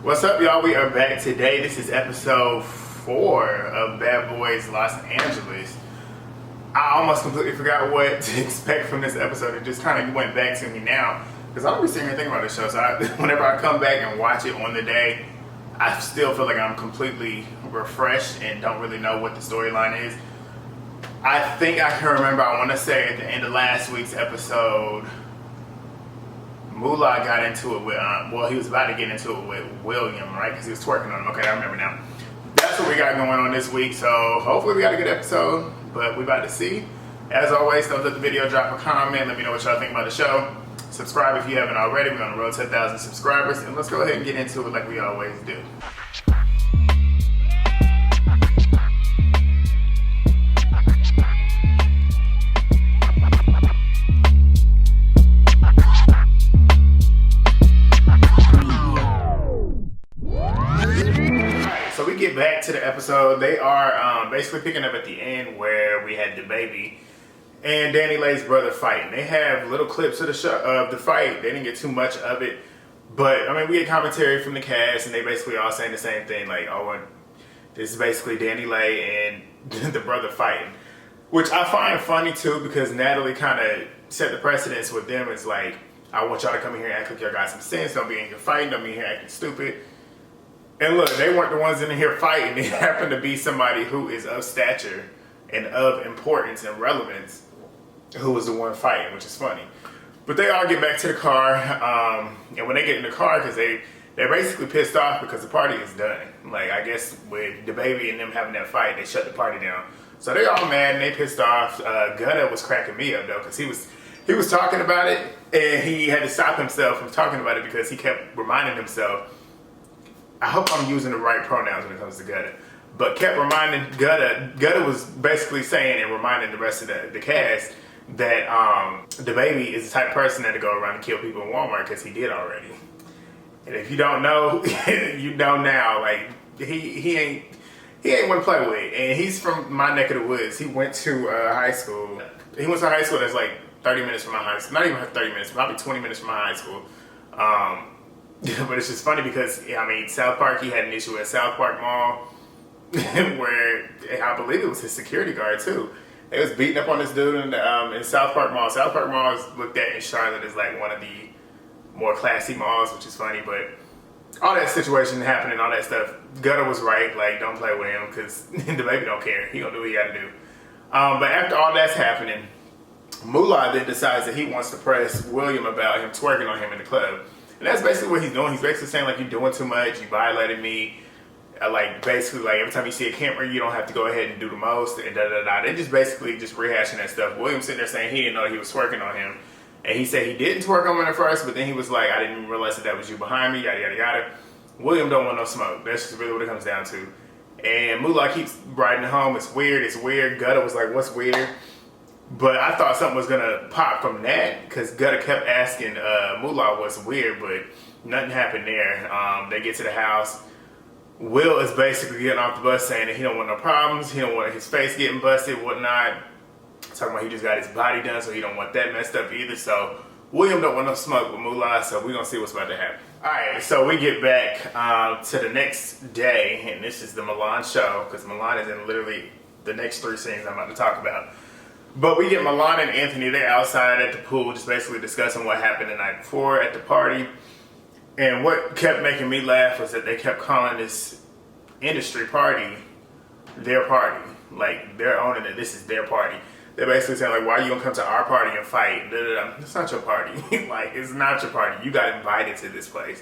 What's up, y'all? We are back today. This is episode 4 of Bad Boys Los Angeles. I almost completely forgot what to expect from this episode. It just kind of went back to me now because I don't be sitting here thinking about this show. So whenever I come back and watch it on the day, I still feel like I'm completely refreshed and don't really know what the storyline is. I think I can remember, I want to say at the end of last week's episode, Moolah got into it with, he was about to get into it with William, right? Because he was twerking on him. Okay, I remember now. That's what we got going on this week. So hopefully we got a good episode, but we about to see. As always, thumbs up the video, drop a comment, let me know what y'all think about the show. Subscribe if you haven't already. We're on the road to 1,000 subscribers, and let's go ahead and get into it like we always do. So we get back to the episode. They are basically picking up at the end where we had the baby and Danny Lay's brother fighting. They have little clips of the show, of the fight. They didn't get too much of it, but I mean, we get commentary from the cast, and they basically all saying the same thing, like, "Oh, this is basically Danny Lay and the brother fighting," which I find funny too because Natalie kind of set the precedence with them. It's like, I want y'all to come in here and act like y'all got some sense. Don't be in here fighting. Don't be in here acting stupid. And look, they weren't the ones in here fighting. It happened to be somebody who is of stature and of importance and relevance who was the one fighting, which is funny. But they all get back to the car, and when they get in the car, because they're basically pissed off because the party is done. Like, I guess with the baby and them having that fight, they shut the party down. So they all mad and they pissed off. Gutta was cracking me up though, because he was talking about it, and he had to stop himself from talking about it because he kept reminding himself. I hope I'm using the right pronouns when it comes to Gutta, but kept reminding Gutta was basically saying and reminding the rest of the cast that the baby is the type of person that to go around and kill people in Walmart because he did already. And if you don't know, you know now. Like, he ain't one to play with. And he's from my neck of the woods. He went to high school. He went to high school that's like 30 minutes from my high school. Not even 30 minutes, probably 20 minutes from my high school. But it's just funny because, I mean, South Park, he had an issue at South Park Mall where I believe it was his security guard too. They was beating up on this dude in South Park Mall. South Park Mall is looked at in Charlotte as like one of the more classy malls, which is funny. But all that situation happening, all that stuff, Gutta was right. Like, don't play with him because the baby don't care. He gonna do what he gotta do. But after all that's happening, Moolah then decides that he wants to press William about him twerking on him in the club. And that's basically what he's doing. He's basically saying, like, you're doing too much, you violated me. Like, basically, like, every time you see a camera, you don't have to go ahead and do the most, and da-da-da. They just basically just rehashing that stuff. William's sitting there saying he didn't know he was twerking on him. And he said he didn't twerk on him at first, but then he was like, I didn't even realize that was you behind me, yada, yada, yada. William don't want no smoke. That's just really what it comes down to. And Moolah keeps riding home. It's weird, it's weird. Gutta was like, what's weird? But I thought something was gonna pop from that because Gutta kept asking Moolah what's weird, but nothing happened there. They get to the house. Will is basically getting off the bus saying that he don't want no problems. He don't want his face getting busted, whatnot. Talking about he just got his body done, so he don't want that messed up either. So William don't want no smoke with Moolah, so we're gonna see what's about to happen. All right, so we get back to the next day, and this is the Milan show because Milan is in literally the next 3 scenes I'm about to talk about. But we get Milan and Anthony, they're outside at the pool just basically discussing what happened the night before at the party. And what kept making me laugh was that they kept calling this industry party their party. Like, they're owning it, this is their party. They're basically saying, like, why are you gonna come to our party and fight? It's not your party. Like, it's not your party. You got invited to this place.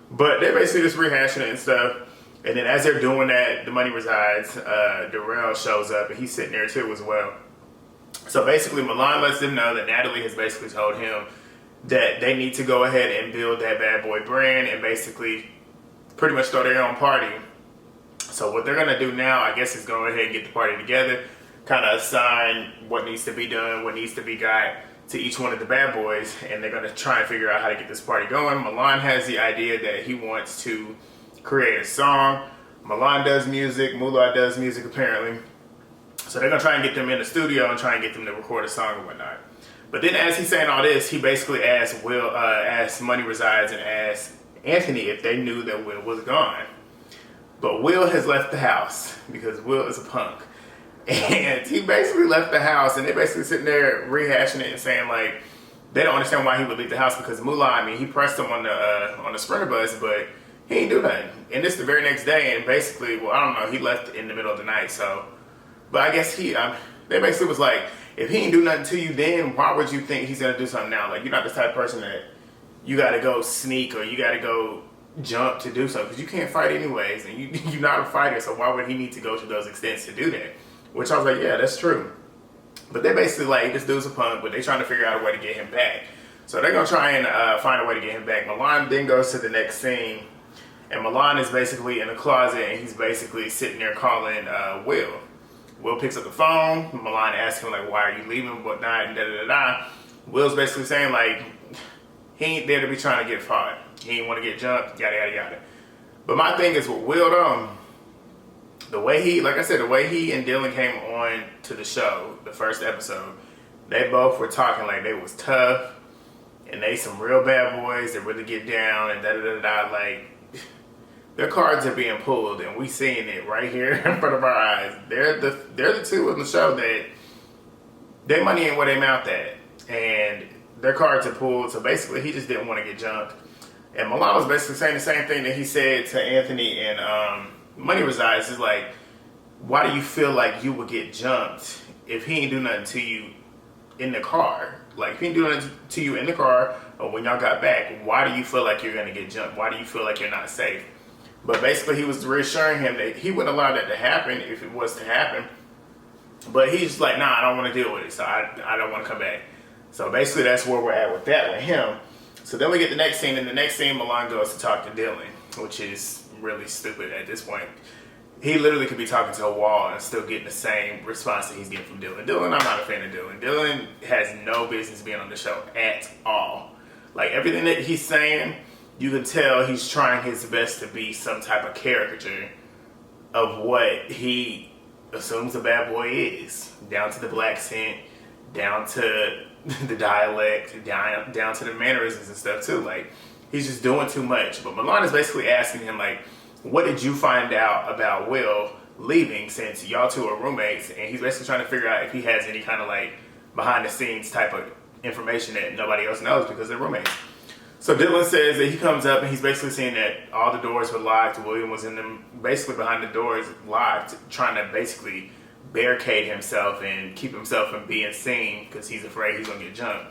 But they're basically just rehashing it and stuff. And then as they're doing that, the money resides, Darrell shows up and he's sitting there too as well. So basically, Milan lets them know that Natalie has basically told him that they need to go ahead and build that bad boy brand and basically pretty much throw their own party. So what they're going to do now, I guess, is go ahead and get the party together, kind of assign what needs to be done, what needs to be got to each one of the bad boys, and they're going to try and figure out how to get this party going. Milan has the idea that he wants to create a song. Milan does music, Moolah does music apparently. So they're going to try and get them in the studio and try and get them to record a song and whatnot. But then as he's saying all this, he basically asks Money Resides and asks Anthony if they knew that Will was gone. But Will has left the house because Will is a punk. And he basically left the house, and they're basically sitting there rehashing it and saying, like, they don't understand why he would leave the house because Moolah, I mean, he pressed him on the Sprinter bus, but he ain't do nothing. And this the very next day, and basically, well, I don't know, he left in the middle of the night, so. But I guess they basically was like, if he ain't do nothing to you then, why would you think he's going to do something now? Like, you're not the type of person that you got to go sneak or you got to go jump to do something because you can't fight anyways, and you're not a fighter, so why would he need to go to those extents to do that? Which I was like, yeah, that's true. But they basically like, this dude's a punk, but they're trying to figure out a way to get him back. So they're going to try and find a way to get him back. Milan then goes to the next scene, and Milan is basically in the closet, and he's basically sitting there calling Will. Will picks up the phone. Milan asks him, like, why are you leaving, whatnot, and da-da-da-da. Will's basically saying, like, he ain't there to be trying to get fought. He ain't want to get jumped, yada, yada, yada. But my thing is with Will, though, the way he and Dylan came on to the show, the first episode, they both were talking like they was tough, and they some real bad boys that really get down, and da-da-da-da, like, their cards are being pulled, and we seeing it right here in front of our eyes. They're the two in the show that their money ain't where they mouth at, and their cards are pulled. So basically, he just didn't want to get jumped. And Milan was basically saying the same thing that he said to Anthony and Money Resides. Is like, why do you feel like you would get jumped if he ain't do nothing to you in the car? Like, if he ain't do nothing to you in the car or when y'all got back, why do you feel like you're gonna get jumped? Why do you feel like you're not safe? But basically, he was reassuring him that he wouldn't allow that to happen if it was to happen. But he's like, nah, I don't want to deal with it, so I don't want to come back. So basically, that's where we're at with that with him. So then we get the next scene. In the next scene, Milan goes to talk to Dylan, which is really stupid at this point. He literally could be talking to a wall and still getting the same response that he's getting from Dylan. I'm not a fan of Dylan. Dylan has no business being on the show at all. Like, everything that he's saying, you can tell he's trying his best to be some type of caricature of what he assumes a bad boy is. Down to the black scent, down to the dialect, down to the mannerisms and stuff too. Like, he's just doing too much. But Milan is basically asking him, like, what did you find out about Will leaving since y'all two are roommates? And he's basically trying to figure out if he has any kind of, like, behind the scenes type of information that nobody else knows because they're roommates. So Dylan says that he comes up and he's basically saying that all the doors were locked. William was in them, basically behind the doors locked, trying to basically barricade himself and keep himself from being seen because he's afraid he's going to get jumped.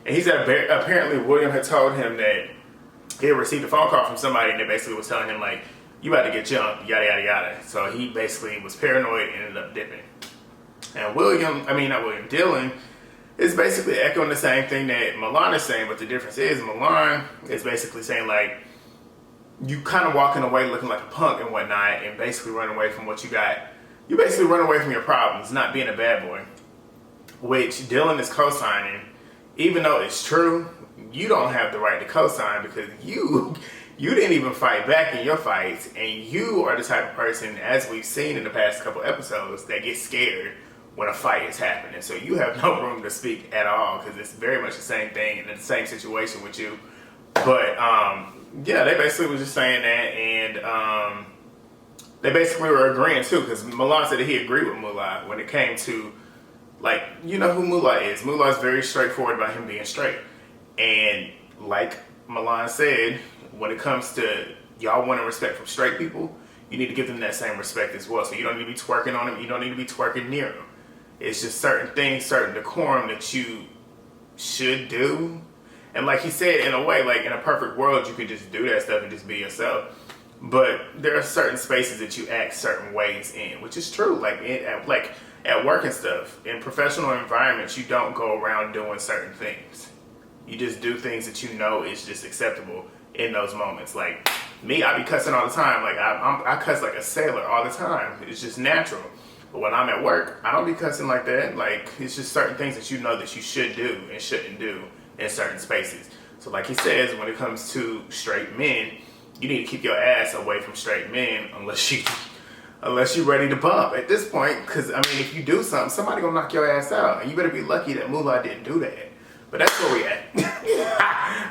And he said apparently William had told him that he had received a phone call from somebody and they basically was telling him, like, you about to get jumped, yada, yada, yada. So he basically was paranoid and ended up dipping. And Dylan is basically echoing the same thing that Milan is saying, but the difference is Milan is basically saying, like, you kind of walking away looking like a punk and whatnot and basically running away from what you got. You basically run away from your problems, not being a bad boy, which Dylan is co-signing. Even though it's true, you don't have the right to co-sign because you didn't even fight back in your fights, and you are the type of person, as we've seen in the past couple episodes, that gets scared when a fight is happening. So you have no room to speak at all because it's very much the same thing and the same situation with you. But yeah, they basically were just saying that, and they basically were agreeing too because Milan said that he agreed with Moolah when it came to, like, you know who Moolah is. Moolah is very straightforward about him being straight. And like Milan said, when it comes to y'all wanting respect from straight people, you need to give them that same respect as well. So you don't need to be twerking on them. You don't need to be twerking near them. It's just certain things, certain decorum that you should do. And like he said, in a way, like in a perfect world, you could just do that stuff and just be yourself. But there are certain spaces that you act certain ways in, which is true. Like at work and stuff, in professional environments, you don't go around doing certain things. You just do things that you know is just acceptable in those moments. Like me, I be cussing all the time. Like I cuss like a sailor all the time. It's just natural. But when I'm at work, I don't be cussing like that. Like, it's just certain things that you know that you should do and shouldn't do in certain spaces. So like he says, when it comes to straight men, you need to keep your ass away from straight men unless you're ready to bump at this point. Because, I mean, if you do something, somebody gonna knock your ass out. And you better be lucky that Moolah didn't do that. But that's where we at.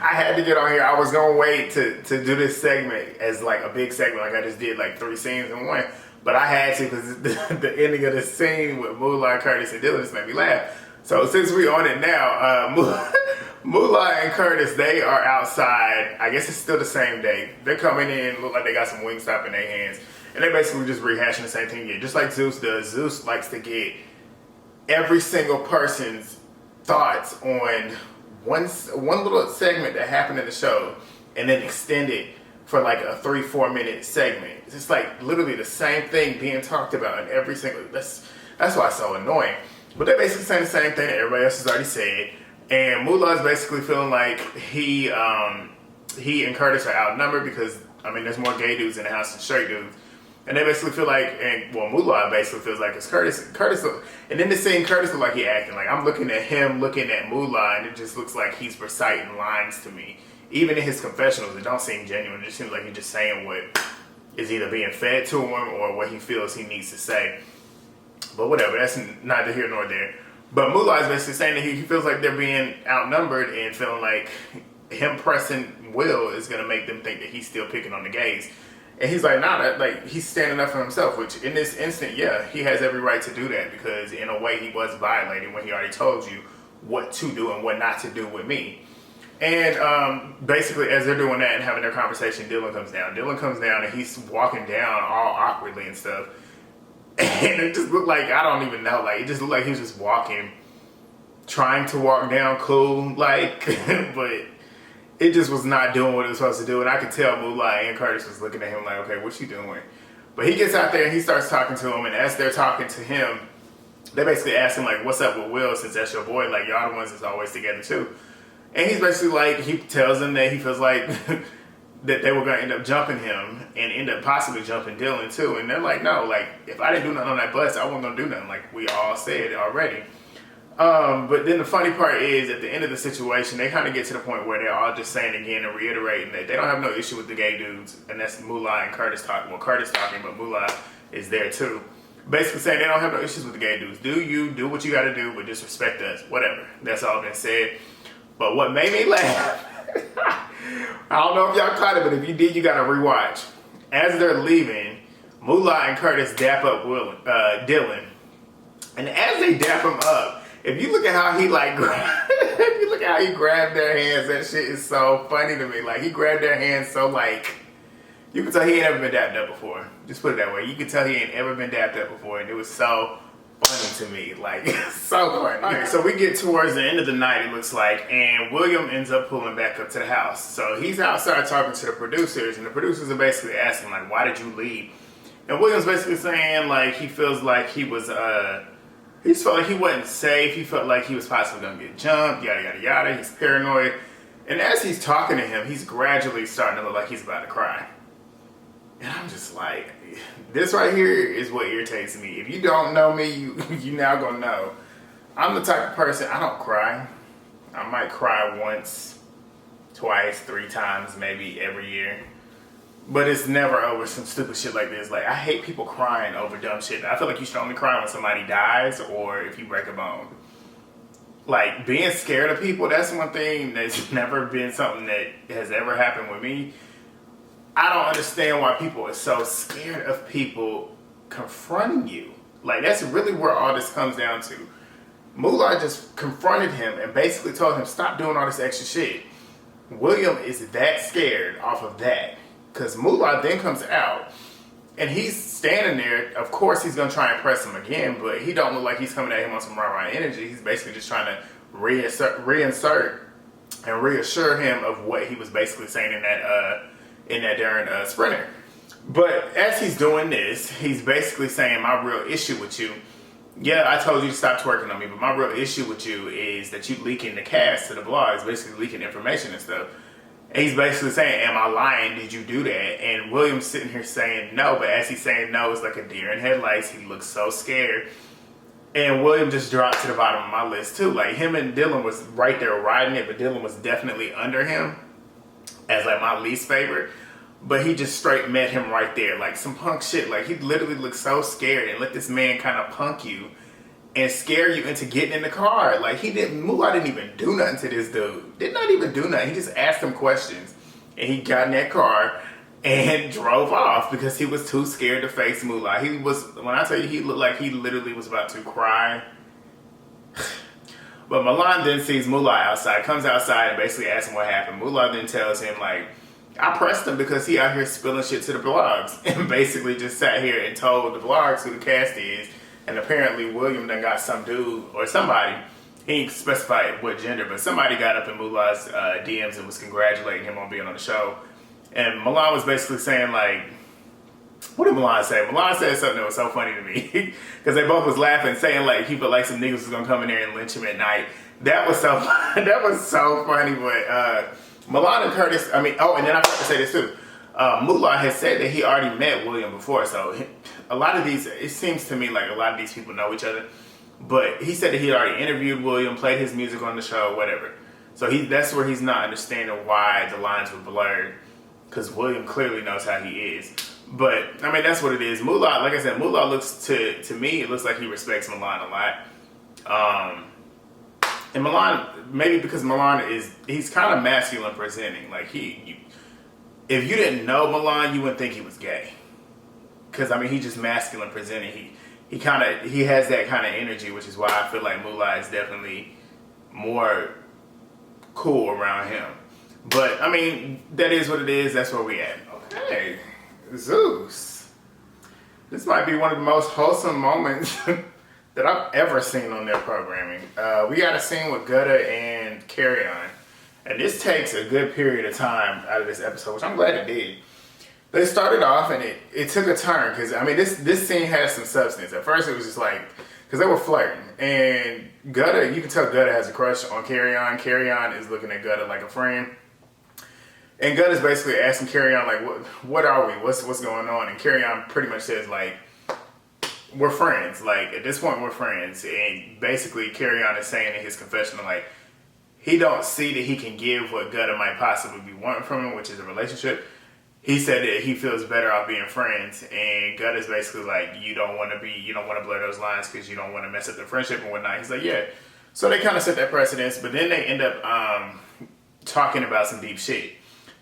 I had to get on here. I was gonna wait to do this segment as like a big segment, like I just did like 3 scenes in one. But I had to because the ending of the scene with Moolah, Curtis, and Dylan just made me laugh. So since we on it now, Moolah and Curtis, they are outside. I guess it's still the same day. They're coming in, look like they got some Wingstop in their hands. And they're basically just rehashing the same thing again. Just like Zeus does. Zeus likes to get every single person's thoughts on one little segment that happened in the show and then extend it for like a 3-4 minute segment. It's just like literally the same thing being talked about in every single, that's why it's so annoying. But they're basically saying the same thing that everybody else has already said. And Moolah is basically feeling like he and Curtis are outnumbered because, I mean, there's more gay dudes in the house than straight dudes. And they basically feel like, Moolah basically feels like it's Curtis, and then the scene, Curtis looks like he acting. Like, I'm looking at him, looking at Moolah, and it just looks like he's reciting lines to me. Even in his confessionals, it don't seem genuine. It just seems like he's just saying what is either being fed to him or what he feels he needs to say. But whatever, that's neither here nor there. But Moolah is basically saying that he feels like they're being outnumbered and feeling like him pressing Will is going to make them think that he's still picking on the gays. And he's like, nah, like, he's standing up for himself, which in this instant, yeah, he has every right to do that because in a way he was violating when he already told you what to do and what not to do with me. And basically as they're doing that and having their conversation, Dylan comes down. Dylan comes down and he's walking down all awkwardly and stuff. And it just looked like, I don't even know, like, it just looked like he was just walking, trying to walk down cool, like, but it just was not doing what it was supposed to do. And I could tell Moolah and Curtis was looking at him like, okay, what you doing? But he gets out there and he starts talking to him. And as they're talking to him, they basically ask him, like, what's up with Will since that's your boy? Like, y'all the ones that's always together too. And he's basically like, he tells them that he feels like that they were going to end up jumping him and end up possibly jumping Dylan too. And they're like, no, like, if I didn't do nothing on that bus, I wasn't going to do nothing. Like we all said already. But then the funny part is at the end of the situation, they kind of get to the point where they're all just saying again and reiterating that they don't have no issue with the gay dudes. And that's Moolah and Curtis talking. Well, Curtis talking, but Moolah is there too. Basically saying they don't have no issues with the gay dudes. Do what you got to do, but just respect us. Whatever. That's all been said. But what made me laugh, I don't know if y'all caught it, but if you did, you got to rewatch. As they're leaving, Moolah and Curtis dap up Dylan. And as they dap him up, if you look at how he if you look at how he grabbed their hands, that shit is so funny to me. Like he grabbed their hands so like, you can tell he ain't ever been dapped up before. Just put it that way. You can tell he ain't ever been dapped up before, and it was so funny to me. Like so funny. Okay, so we get towards the end of the night, it looks like, and William ends up pulling back up to the house. So he's outside talking to the producers, and the producers are basically asking like, why did you leave? And William's basically saying like he feels like he was he felt like he wasn't safe. He felt like he was possibly going to get jumped, yada, yada, yada. He's paranoid. And as he's talking to him, he's gradually starting to look like he's about to cry. And I'm just like, this right here is what irritates me. If you don't know me, you now going to know. I'm the type of person, I don't cry. I might cry once, twice, 3 times, maybe every year. But it's never over some stupid shit like this. Like, I hate people crying over dumb shit. I feel like you should only cry when somebody dies or if you break a bone. Like, being scared of people, that's one thing that's never been something that has ever happened with me. I don't understand why people are so scared of people confronting you. Like, that's really where all this comes down to. Moolah just confronted him and basically told him, stop doing all this extra shit. William is that scared off of that. Because Moolah then comes out, and he's standing there. Of course, he's going to try and press him again, but he don't look like he's coming at him on some rah-rah energy. He's basically just trying to reinsert and reassure him of what he was basically saying in that darn sprinter. But as he's doing this, he's basically saying, my real issue with you, yeah, I told you to stop twerking on me, but my real issue with you is that you leaking the cast to the blogs, basically leaking information and stuff. And he's basically saying, am I lying? Did you do that? And William's sitting here saying no, but as he's saying no, it's like a deer in headlights. He looks so scared. And William just dropped to the bottom of my list too. Like him and Dylan was right there riding it, but Dylan was definitely under him as like my least favorite. But he just straight met him right there. Like some punk shit. Like he literally looked so scared and let this man kind of punk you. and scare you into getting in the car. Like, Moolah didn't even do nothing to this dude. Did not even do nothing. He just asked him questions. And he got in that car and drove off because he was too scared to face Moolah. When I tell you, he looked like he literally was about to cry. But Milan then sees Moolah outside, comes outside and basically asks him what happened. Moolah then tells him, like, I pressed him because he out here spilling shit to the blogs. And basically just sat here and told the blogs who the cast is. And apparently William done got some dude or somebody, he ain't specified what gender, but somebody got up in Moolah's DMs and was congratulating him on being on the show. And Milan was basically saying, like, what did Milan say? Milan said something that was so funny to me. Because they both was laughing, saying, like, he felt like some niggas was going to come in there and lynch him at night. That was so funny. But Milan and Curtis, and then I forgot to say this too. Moolah has said that he already met William before. So a lot of these, it seems to me like a lot of these people know each other. But he said that he already interviewed William, played his music on the show, whatever. So that's where he's not understanding why the lines were blurred. Because William clearly knows how he is. But, that's what it is. Moolah, like I said, Moolah looks to me, it looks like he respects Milan a lot. And Milan, maybe because Milan he's kind of masculine presenting. Like, if you didn't know Milan, you wouldn't think he was gay. Because, he's just masculine presenting. He has that kind of energy, which is why I feel like Moolah is definitely more cool around him. But, that is what it is. That's where we at. Okay. Zeus. This might be one of the most wholesome moments that I've ever seen on their programming. We got a scene with Gutta and Kerrion. And this takes a good period of time out of this episode, which I'm glad it did. They started off and it took a turn. Because, this scene has some substance. At first it was just like, because they were flirting. And Gutta, you can tell Gutta has a crush on Kerrion. Kerrion is looking at Gutta like a friend. And Gutta's basically asking Kerrion, like, what are we? What's going on? And Kerrion pretty much says, like, we're friends. Like, at this point, we're friends. And basically, Kerrion is saying in his confessional, like, he don't see that he can give what Gutta might possibly be wanting from him, which is a relationship. He said that he feels better off being friends. And Gutta's basically like, you don't want to blur those lines because you don't want to mess up the friendship and whatnot. He's like, yeah. So they kind of set that precedence. But then they end up talking about some deep shit.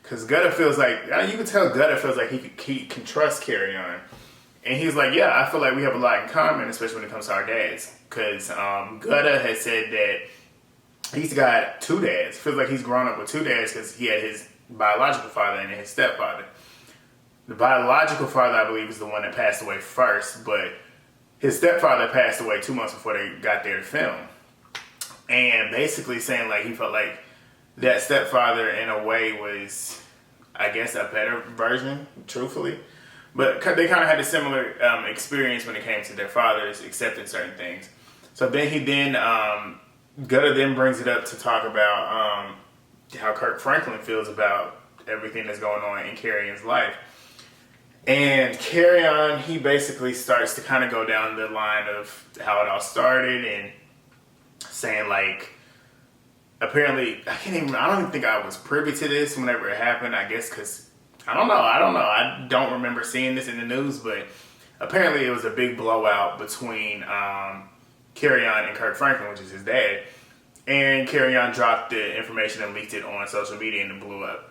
Because Gutta feels like, you can tell Gutta feels like he can trust Kerrion. And he's like, yeah, I feel like we have a lot in common, especially when it comes to our dads. Because Gutta has said that he's got two dads. Feels like he's grown up with two dads because he had his biological father and his stepfather. The biological father, I believe, is the one that passed away first. But his stepfather passed away 2 months before they got there to film. And basically saying, like, he felt like that stepfather, in a way, was, I guess, a better version, truthfully. But they kind of had a similar experience when it came to their fathers accepting certain things. So then Gutta then brings it up to talk about how Kirk Franklin feels about everything that's going on in Kerrion's life. And Kerrion, he basically starts to kind of go down the line of how it all started and saying, like, apparently, I don't even think I was privy to this whenever it happened, I guess, because, I don't know. I don't remember seeing this in the news, but apparently it was a big blowout between Kerrion and Kirk Franklin, which is his dad. And Kerrion dropped the information and leaked it on social media and it blew up.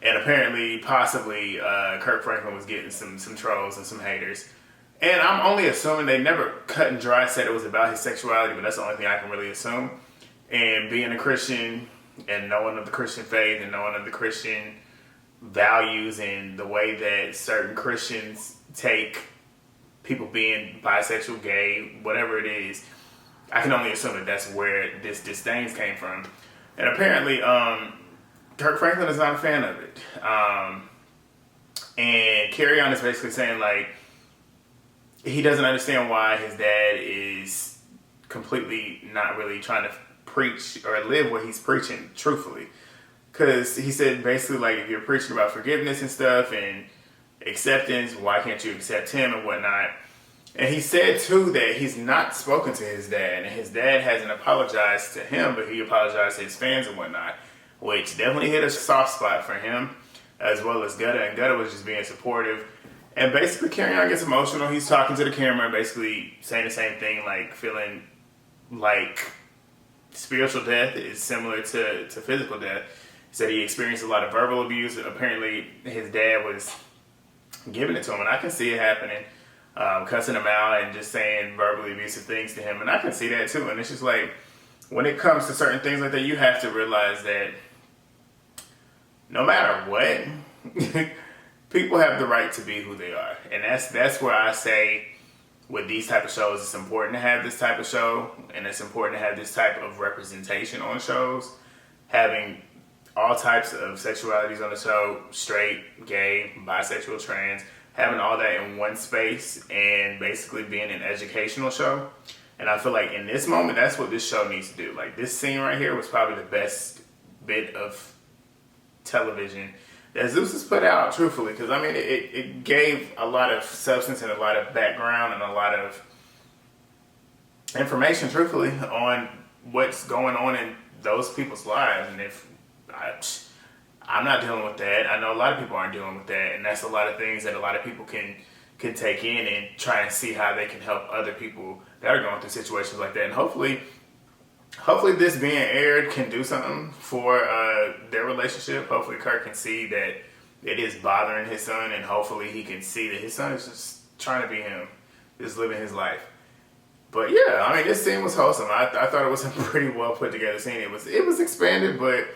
And apparently, possibly, Kirk Franklin was getting some trolls and some haters. And I'm only assuming they never cut and dry said it was about his sexuality, but that's the only thing I can really assume. And being a Christian and knowing of the Christian faith and knowing of the Christian values and the way that certain Christians take people being bisexual, gay, whatever it is, I can only assume that that's where this disdain came from. And apparently, Kirk Franklin is not a fan of it. And Kerrion is basically saying, like, he doesn't understand why his dad is completely not really trying to preach or live what he's preaching truthfully. Because he said basically, like, if you're preaching about forgiveness and stuff and acceptance, why can't you accept him and whatnot? And he said too that he's not spoken to his dad, and his dad hasn't apologized to him, but he apologized to his fans and whatnot, which definitely hit a soft spot for him, as well as Gutta. And Gutta was just being supportive. And basically Kerrion gets emotional. He's talking to the camera and basically saying the same thing, like feeling like spiritual death is similar to physical death. He said he experienced a lot of verbal abuse. Apparently his dad was giving it to him, and I can see it happening, cussing him out and just saying verbally abusive things to him, and I can see that too. And it's just like, when it comes to certain things like that, you have to realize that no matter what, people have the right to be who they are. And that's where I say, with these type of shows, it's important to have this type of show, and it's important to have this type of representation on shows. Having all types of sexualities on the show, straight, gay, bisexual, trans, having all that in one space and basically being an educational show. And I feel like in this moment, that's what this show needs to do. Like, this scene right here was probably the best bit of television that Zeus has put out, truthfully. Because, I mean, it gave a lot of substance and a lot of background and a lot of information, truthfully, on what's going on in those people's lives. And if I'm not dealing with that, I know a lot of people aren't dealing with that. And that's a lot of things that a lot of people can take in and try and see how they can help other people that are going through situations like that. And hopefully this being aired can do something for their relationship. Hopefully Kirk can see that it is bothering his son, and hopefully he can see that his son is just trying to be him, just living his life. But yeah, I mean, this scene was wholesome. I thought it was a pretty well put together scene. It was expanded, but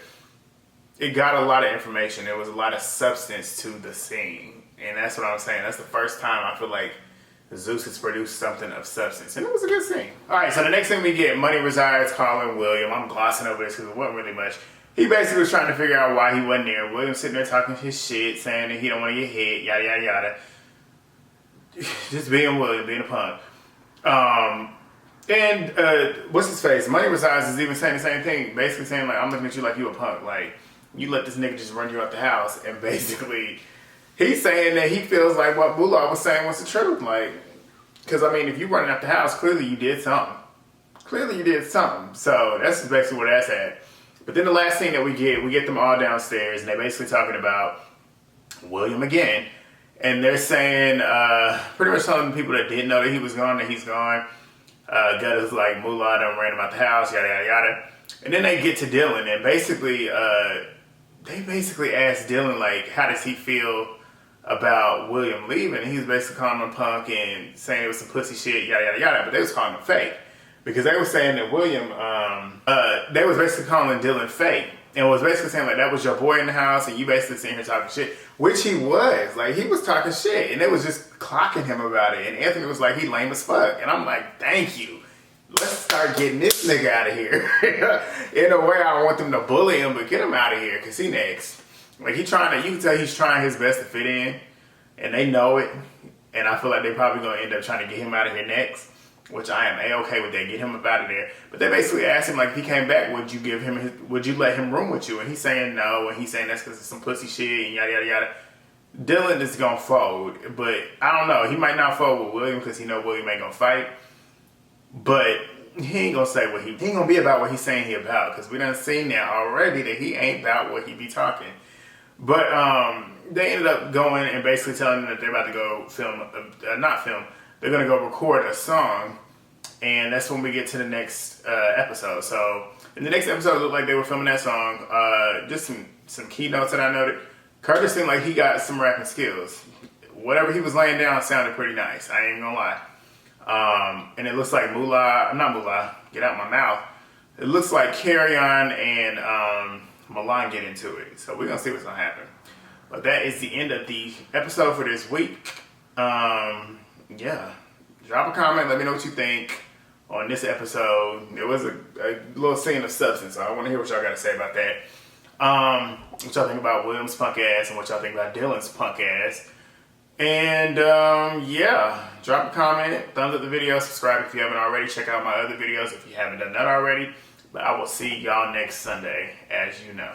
it got a lot of information. There was a lot of substance to the scene. And that's what I'm saying. That's the first time I feel like Zeus has produced something of substance. And it was a good scene. Alright, so the next thing we get, Money resides calling William. I'm glossing over this because it wasn't really much. He basically was trying to figure out why he wasn't there. William sitting there talking his shit, saying that he don't want to get hit, yada, yada, yada. Just being William, being a punk. What's his face? Money resides is even saying the same thing. Basically saying, like, I'm looking at you like you a punk. Like, you let this nigga just run you out the house. And basically, he's saying that he feels like what Moolah was saying was the truth. Like, because, I mean, if you running out the house, clearly you did something. Clearly you did something. So that's basically where that's at. But then the last thing that we get them all downstairs, and they're basically talking about William again. And they're saying, pretty much telling the people that didn't know that he was gone, that he's gone. Gutta's like, Moolah done ran him out the house, yada, yada, yada. And then they get to Dylan, and basically, they basically asked Dylan, like, how does he feel about William leaving? And he was basically calling him a punk and saying it was some pussy shit, yada, yada, yada. But they was calling him fake. Because they were saying that William, they was basically calling Dylan fake. And was basically saying, like, that was your boy in the house, and you basically sitting here talking shit. Which he was. Like, he was talking shit. And they was just clocking him about it. And Anthony was like, he lame as fuck. And I'm like, thank you. Let's start getting this nigga out of here. In a way, I don't want them to bully him, but get him out of here, because he next. Like, you can tell he's trying his best to fit in. And they know it. And I feel like they're probably going to end up trying to get him out of here next. Which I am A-okay with that. Get him up out of there. But they basically asked him, like, if he came back, would you let him room with you? And he's saying no. And he's saying that's because of some pussy shit and yada, yada, yada. Dylan is going to fold. But I don't know. He might not fold with William because he know William ain't going to fight. But he ain't going to say he ain't going to be about what he's saying he about. Because we done seen that already that he ain't about what he be talking. But they ended up going and basically telling them that they're about to go film, they're going to go record a song, and that's when we get to the next episode. So, in the next episode, it looked like they were filming that song. Just some keynotes that I noted. Curtis seemed like he got some rapping skills. Whatever he was laying down sounded pretty nice. I ain't gonna lie. And it looks like not Moolah, get out my mouth. It looks like Kerrion and Milan get into it. So, we're going to see what's going to happen. But that is the end of the episode for this week. Yeah, drop a comment. Let me know what you think on this episode. It was a little scene of substance, so I want to hear what y'all got to say about that. What y'all think about William's punk ass and what y'all think about Dylan's punk ass. And yeah, drop a comment, thumbs up the video, subscribe if you haven't already. Check out my other videos if you haven't done that already. But I will see y'all next Sunday, as you know.